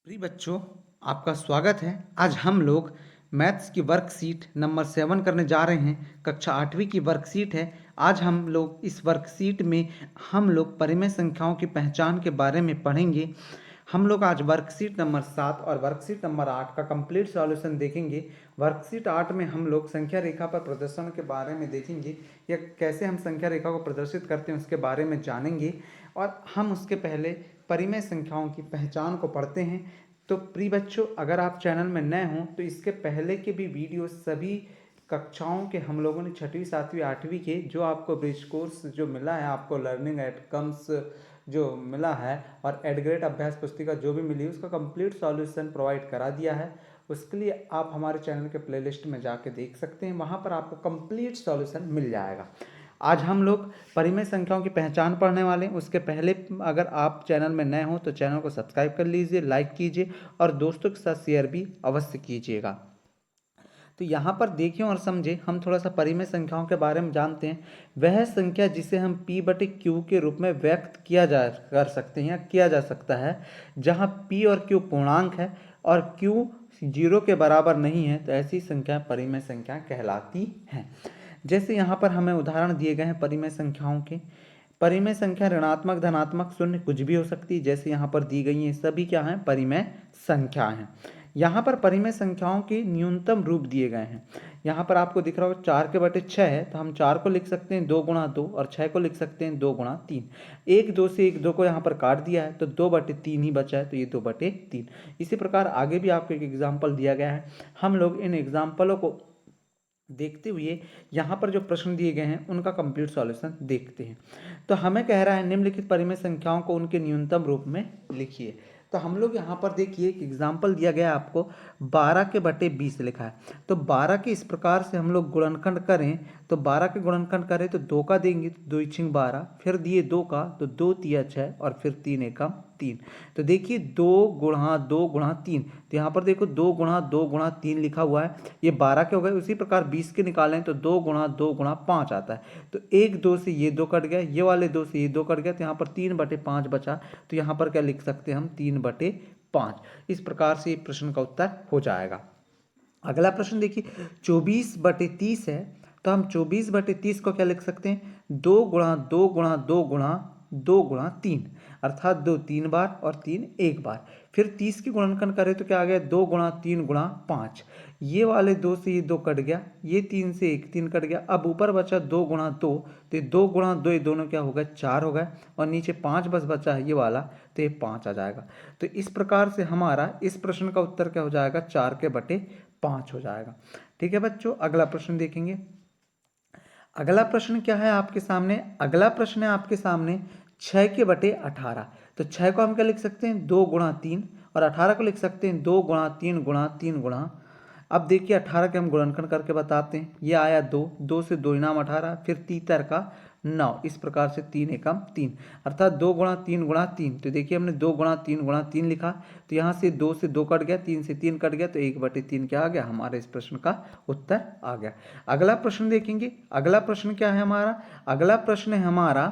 प्रिय बच्चों, आपका स्वागत है। आज हम लोग मैथ्स की वर्कशीट नंबर 7 करने जा रहे हैं। कक्षा 8वीं की वर्कशीट है। आज हम लोग इस वर्कशीट में हम लोग परिमेय संख्याओं की पहचान के बारे में पढ़ेंगे। हम लोग आज वर्कशीट नंबर 7 और वर्कशीट नंबर 8 का कंप्लीट सॉल्यूशन देखेंगे। वर्कशीट 8 में हम लोग संख्या रेखा पर प्रदर्शन के बारे में देखेंगे या कैसे हम संख्या रेखा को प्रदर्शित करते हैं उसके बारे में जानेंगे, और हम उसके पहले परिमेय संख्याओं की पहचान को पढ़ते हैं। तो प्रिय बच्चों, अगर आप चैनल में नए हों तो इसके पहले के भी वीडियो सभी कक्षाओं के हम लोगों ने 6वीं 7वीं 8वीं के जो आपको ब्रिज कोर्स जो मिला है, आपको लर्निंग आउटकम्स जो मिला है और एडग्रेड अभ्यास पुस्तिका जो भी मिली उसका कंप्लीट सॉल्यूशन प्रोवाइड करा दिया है। उसके लिए आप हमारे चैनल के प्लेलिस्ट में जाके देख सकते हैं, वहाँ पर आपको कंप्लीट सॉल्यूशन मिल जाएगा। आज हम लोग परिमेय संख्याओं की पहचान पढ़ने वाले हैं। उसके पहले अगर आप चैनल में नए हो तो चैनल को सब्सक्राइब कर लीजिए, लाइक कीजिए और दोस्तों के साथ शेयर भी अवश्य कीजिएगा। तो यहाँ पर देखें और समझें, हम थोड़ा सा परिमेय संख्याओं के बारे में जानते हैं। वह संख्या जिसे हम P/Q के रूप में व्यक्त कर सकते हैं या किया जा सकता है, जहाँ P और Q पूर्णांक है और Q 0 के बराबर नहीं है, तो ऐसी संख्या परिमेय संख्या कहलाती हैं। जैसे यहाँ पर हमें उदाहरण दिए गए हैं परिमेय संख्याओं के। परिमेय संख्या ऋणात्मक, धनात्मक, शून्य कुछ भी हो सकती है, जैसे यहाँ पर दी गई है, सभी क्या हैं, परिमेय संख्या हैं। यहाँ पर परिमेय संख्याओं के न्यूनतम रूप दिए गए हैं। यहाँ पर आपको दिख रहा होगा 4/6 है, तो हम 4 को लिख सकते हैं 2 × 2 और 6 को लिख सकते हैं 2 × 3। 1 2 से 1 2 को यहाँ पर काट दिया है तो 2/3 ही बचा है, तो ये 2/3। इसी प्रकार आगे भी आपको एक एग्जाम्पल दिया गया है। हम लोग इन एग्जाम्पलों को देखते हुए यहाँ पर जो प्रश्न दिए गए हैं उनका कंप्लीट सॉल्यूशन देखते हैं। तो हमें कह रहा है निम्नलिखित परिमेय संख्याओं को उनके न्यूनतम रूप में लिखिए। तो हम लोग यहाँ पर देखिए एक एग्जाम्पल दिया गया है आपको, 12/20 लिखा है। तो 12 के इस प्रकार से हम लोग गुणनखंड करें, तो 12 के गुणनखंड करें तो 2 का देंगे तो 2 × 12, फिर दिए 2 का तो 2 × 6 और फिर 3 × 3। तो देखिए 2 × 2 × 3, तो यहाँ पर देखो 2 × 2 × 3 लिखा हुआ है, ये 12 के हो गए। उसी प्रकार 20 के निकालें तो 2 × 2 × 5 आता है। तो 1 2 से ये 2 कट गया, ये वाले 2 से ये 2 कट गया, तो यहाँ पर 3/5 बचा। तो यहाँ पर क्या लिख सकते हैं हम, 3/5। इस प्रकार से प्रश्न का उत्तर हो जाएगा। अगला प्रश्न देखिए, 24/30 है, तो हम 24/30 को क्या लिख सकते हैं, 2 × 2 × 2 × 2 × 3, अर्थात 2 3 बार और 3 1 बार। फिर 30 की गुणनखंड करें तो क्या आ गया, 2 × 3 × 5। ये वाले 2 से ये 2 कट गया, ये 3 से 1 3 कट गया। अब ऊपर बचा 2 × 2, तो 2 × 2 ये दोनों क्या हो गए, 4 हो गए, और नीचे 5 बस बचा है ये वाला, तो ये 5 आ जाएगा। तो इस प्रकार से हमारा इस प्रश्न का उत्तर क्या हो जाएगा, 4/5 हो जाएगा। ठीक है बच्चों, अगला प्रश्न देखेंगे। अगला प्रश्न क्या है आपके सामने, अगला प्रश्न है आपके सामने 6/18। तो 6 को हम क्या लिख सकते हैं, 2 × 3, और 18 को लिख सकते हैं 2 × 3 × 3 × अब देखिए 18 के हम गुणनखंड करके बताते हैं। ये आया 2, 2 से 2 × 18, फिर 3 का 9, इस प्रकार से 3 × 3, अर्थात 2 × 3 × 3। तो देखिए हमने 2 × 3 × 3 लिखा, तो यहाँ से 2 से 2 कट गया, 3 से 3 कट गया, तो 1/3 क्या आ गया, हमारे इस प्रश्न का उत्तर आ गया। अगला प्रश्न देखेंगे। अगला प्रश्न क्या है हमारा, अगला प्रश्न है हमारा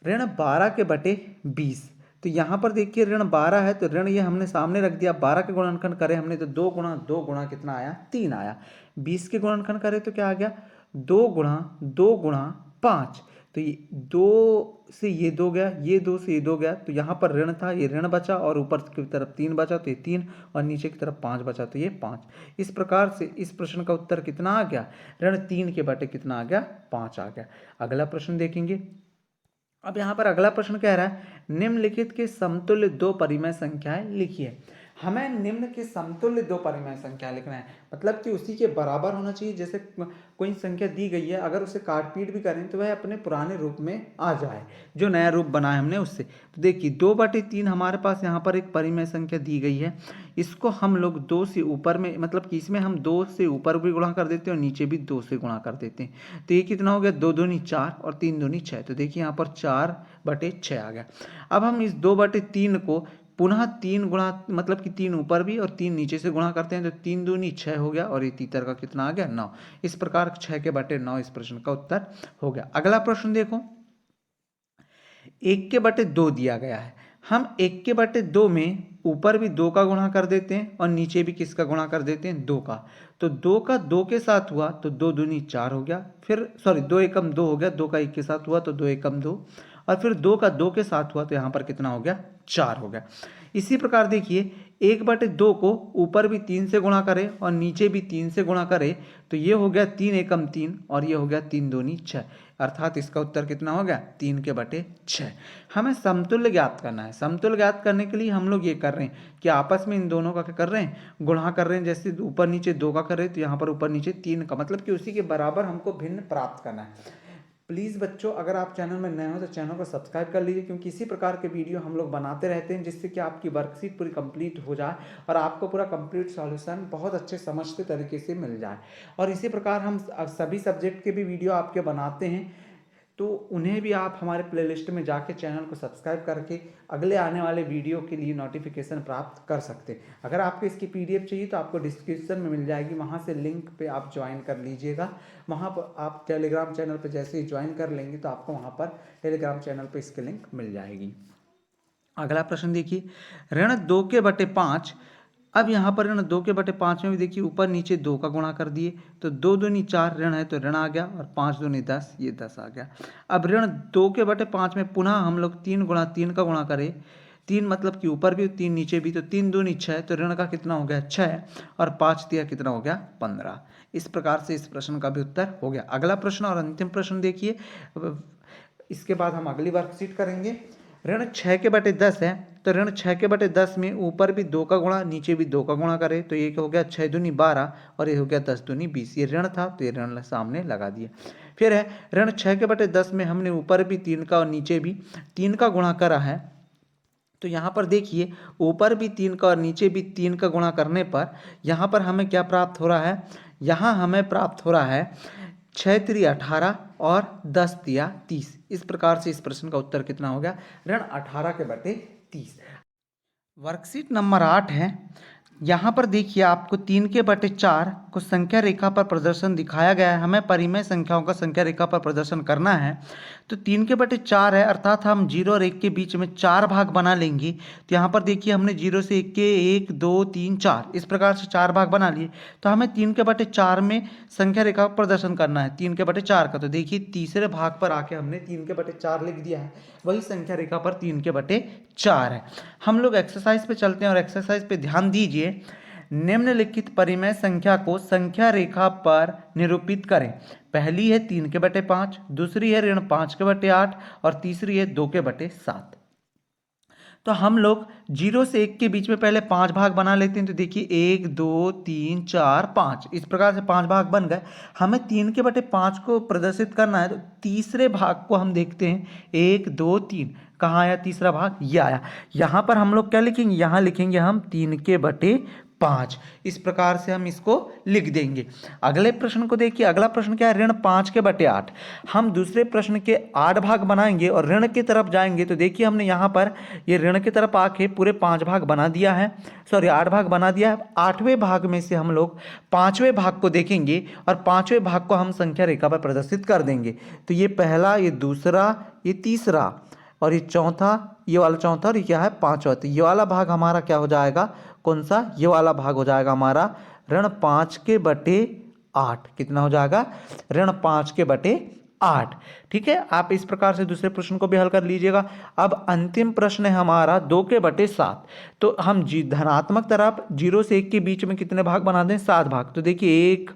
ऋण 12/20। तो यहाँ पर देखिए ऋण 12 है, तो ऋण ये हमने सामने रख दिया। 12 के गुणनखंड करें हमने तो 2 × 2 × कितना आया, 3 आया। 20 के गुणनखंड करें तो क्या आ गया, 2 × 2 × 5। तो ये 2 से ये 2 गया, ये 2 से ये 2 गया, तो यहाँ पर ऋण था, ये ऋण बचा, और ऊपर की तरफ 3 बचा, तो ये 3, और नीचे की तरफ 5 बचा, तो ये 5। इस प्रकार से इस प्रश्न का उत्तर कितना आ गया, ऋण 3 कितना आ गया, 5 आ गया। अगला प्रश्न देखेंगे। अब यहाँ पर अगला प्रश्न कह रहा है निम्नलिखित के समतुल्य 2 परिमेय संख्याएं लिखिए। हमें निम्न के समतुल्य 2 परिमेय संख्या लिखना है, मतलब कि उसी के बराबर होना चाहिए। जैसे कोई संख्या दी गई है, अगर उसे काट पीट भी करें तो वह अपने पुराने रूप में आ जाए, जो नया रूप बना है हमने उससे। तो देखिए 2/3 हमारे पास यहाँ पर एक परिमेय संख्या दी गई है। इसको हम लोग 2 से ऊपर में, मतलब कि इसमें हम 2 से ऊपर भी गुणा कर देते हैं और नीचे भी 2 से गुणा कर देते हैं। तो ये कितना हो गया, 2 दूनी 4 और 3 दूनी 6। तो देखिए यहाँ पर 4/6 आ गया। अब हम इस 2/3 को पुनः 3 गुणा, मतलब कि 3 ऊपर भी और 3 नीचे से गुणा करते हैं, तो 3 दूनी 6 हो गया, और ये तीतर का कितना आ गया, 9। इस प्रकार 6/9 इस प्रश्न का उत्तर हो गया। अगला प्रश्न देखो, 1/2 दिया गया है। हम 1/2 में ऊपर भी 2 का गुणा कर देते हैं और नीचे भी किसका गुणा कर देते हैं, 2 का। तो 2 का 2 के साथ हुआ तो 2 दूनी 4 हो गया, फिर सॉरी 2 एकम 2 हो गया, 2 का 1 के साथ हुआ तो 2 एकम 2, और फिर 2 का 2 के साथ हुआ तो यहाँ पर कितना हो गया, 4 हो गया। इसी प्रकार देखिए 1/2 को ऊपर भी 3 से गुणा करें और नीचे भी 3 से गुणा करें तो ये हो गया 3 एकम 3 और ये हो गया 3 दूनी 6, अर्थात इसका उत्तर कितना हो गया, 3/6। हमें समतुल्य ज्ञात करना है। समतुल्य ज्ञात करने के लिए हम लोग ये कर रहे हैं कि आपस में इन दोनों का क्या कर रहे हैं, गुणा कर रहे हैं। जैसे ऊपर नीचे 2 का कर रहे हैं तो यहाँ पर ऊपर नीचे 3 का, मतलब कि उसी के बराबर हमको भिन्न प्राप्त करना है। प्लीज़ बच्चों, अगर आप चैनल में नए हो तो चैनल को सब्सक्राइब कर लीजिए, क्योंकि इसी प्रकार के वीडियो हम लोग बनाते रहते हैं जिससे कि आपकी वर्कशीट पूरी कंप्लीट हो जाए और आपको पूरा कंप्लीट सॉल्यूशन बहुत अच्छे समझते तरीके से मिल जाए। और इसी प्रकार हम सभी सब्जेक्ट के भी वीडियो आपके बनाते हैं, तो उन्हें भी आप हमारे प्लेलिस्ट में जाके चैनल को सब्सक्राइब करके अगले आने वाले वीडियो के लिए नोटिफिकेशन प्राप्त कर सकते हैं। अगर आपको इसकी पीडीएफ चाहिए तो आपको डिस्क्रिप्शन में मिल जाएगी, वहाँ से लिंक पे आप ज्वाइन कर लीजिएगा। वहाँ पर आप टेलीग्राम चैनल पे जैसे ही ज्वाइन कर लेंगे तो आपको वहाँ पर टेलीग्राम चैनल पे इसकी लिंक मिल जाएगी। अगला प्रश्न देखिए, ऋण 2/5। अब यहाँ पर ऋण 2/5 में भी देखिए ऊपर नीचे 2 का गुणा कर दिए तो 2 दूनी 4 ऋण है तो ऋण आ गया, और 5 दूनी 10, ये 10 आ गया। अब ऋण 2/5 में पुनः हम लोग 3 गुणा 3 का गुणा करें, 3 मतलब कि ऊपर भी 3 नीचे भी, तो 3 दूनी 6 तो ऋण का कितना हो गया, 6, और 5 दिया कितना हो गया, 15। इस प्रकार से इस प्रश्न का भी उत्तर हो गया। अगला प्रश्न और अंतिम प्रश्न देखिए, इसके बाद हम अगली वर्कशीट करेंगे। ऋण 6/10 है तो ऋण 6/10 में ऊपर भी 2 का गुणा नीचे भी 2 का गुणा करें तो ये हो गया 6 दूनी 12 और ये हो गया 10 दूनी 20। ये ऋण था तो ये ऋण सामने लगा दिया। फिर है ऋण 6/10 में हमने ऊपर भी 3 का और नीचे भी 3 का गुणा करा है, तो यहाँ पर देखिए ऊपर भी 3 का और नीचे भी 3 का गुणा करने पर यहाँ पर हमें क्या प्राप्त हो रहा है, यहाँ हमें प्राप्त हो रहा है 6 3 18 और 10 दिया 30। इस प्रकार से इस प्रश्न का उत्तर कितना हो गया, ऋण 18/30। वर्कशीट नंबर 8 है। यहाँ पर देखिए आपको 3/4 को संख्या रेखा पर प्रदर्शन दिखाया गया है। हमें परिमेय संख्याओं का संख्या रेखा पर प्रदर्शन करना है। तो 3/4 है, अर्थात हम 0 और 1 के बीच में 4 भाग बना लेंगे। तो यहाँ पर देखिए हमने 0 से 1 के 1 2 3 4 इस प्रकार से 4 भाग बना लिए। तो हमें 3/4 में संख्या रेखा का प्रदर्शन करना है 3/4 का। तो देखिए तीसरे भाग पर आके हमने 3/4 लिख दिया है, वही संख्या रेखा पर 3/4 है। हम लोग एक्सरसाइज पे चलते हैं और एक्सरसाइज पे ध्यान दीजिए। निम्नलिखित परिमेय संख्या को संख्या रेखा पर निरूपित करें। पहली है 3/5, दूसरी है ऋण 5/8 और तीसरी है 2/7। तो हम लोग 0 से 1 के बीच में पहले 5 भाग बना लेते हैं। तो देखिए 1 2 3 4 5 इस प्रकार से 5 भाग बन गए। हमें 3/5 को प्रदर्शित करना है, तो तीसरे भाग को हम देखते हैं 1 2 3, कहाँ आया तीसरा भाग, ये आया। यहाँ पर हम लोग क्या लिखेंगे, यहाँ लिखेंगे हम 3/5। इस प्रकार से हम इसको लिख देंगे। अगले प्रश्न को देखिए, अगला प्रश्न क्या है, ऋण 5/8। हम दूसरे प्रश्न के 8 भाग बनाएंगे और ऋण की तरफ जाएंगे। तो देखिए हमने यहाँ पर ये ऋण की तरफ आके पूरे 5 भाग बना दिया है, सॉरी 8 भाग बना दिया है। 8वें भाग में से हम लोग 5वें भाग को देखेंगे और 5वें भाग को हम संख्या रेखा पर प्रदर्शित कर देंगे। तो ये पहला, ये दूसरा, ये तीसरा और ये चौथा, ये वाला चौथा, और ये क्या है, पांचवा। तो ये वाला भाग हमारा क्या हो जाएगा, कौन सा, ये वाला भाग हो जाएगा हमारा ऋण 5/8। कितना हो जाएगा, ऋण 5/8। ठीक है, आप इस प्रकार से दूसरे प्रश्न को भी हल कर लीजिएगा। अब अंतिम प्रश्न है हमारा 2/7। तो हम धनात्मक तरफ 0 से 1 के बीच में कितने भाग बना दें, 7 भाग। तो देखिए 1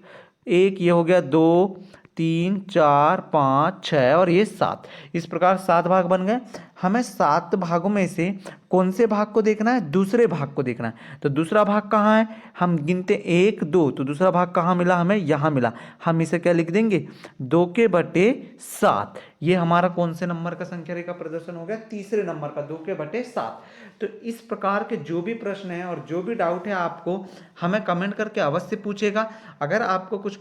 1, ये हो गया 2 3 4 5 6 और ये 7। इस प्रकार 7 भाग बन गए। हमें 7 भागों में से कौन से भाग को देखना है, दूसरे भाग को देखना है। तो दूसरा भाग कहाँ है, हम गिनते 1 2, तो दूसरा भाग कहाँ मिला हमें, यहाँ मिला। हम इसे क्या लिख देंगे, 2/7। ये हमारा कौन से नंबर का संख्या रेखा प्रदर्शन हो गया, तीसरे नंबर का, 2/7। तो इस प्रकार के जो भी प्रश्न है और जो भी डाउट है आपको हमें कमेंट करके अवश्य पूछेगा। अगर आपको कुछ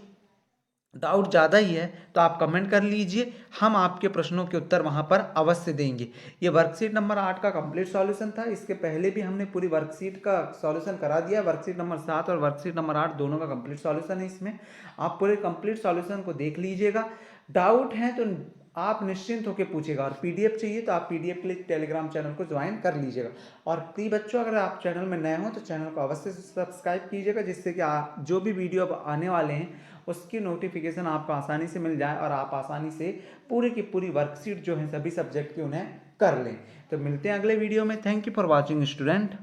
डाउट ज़्यादा ही है तो आप कमेंट कर लीजिए, हम आपके प्रश्नों के उत्तर वहां पर अवश्य देंगे। ये वर्कशीट नंबर 8 का कंप्लीट सॉल्यूशन था। इसके पहले भी हमने पूरी वर्कशीट का सॉल्यूशन करा दिया। वर्कशीट नंबर 7 और वर्कशीट नंबर 8 दोनों का कंप्लीट सॉल्यूशन है। इसमें आप पूरे कंप्लीट सॉल्यूशन को देख लीजिएगा। डाउट है तो आप निश्चिंत होकर पूछेगा। और पीडीएफ चाहिए तो आप पीडीएफ के लिए टेलीग्राम चैनल को ज्वाइन कर लीजिएगा। और प्रिय बच्चों, अगर आप चैनल में नए हो तो चैनल को अवश्य से सब्सक्राइब कीजिएगा, जिससे कि जो भी वीडियो अब आने वाले हैं उसकी नोटिफिकेशन आपको आसानी से मिल जाए और आप आसानी से पूरी की पूरी वर्कशीट जो है सभी सब्जेक्ट की उन्हें कर लें। तो मिलते हैं अगले वीडियो में। Thank you for watching student.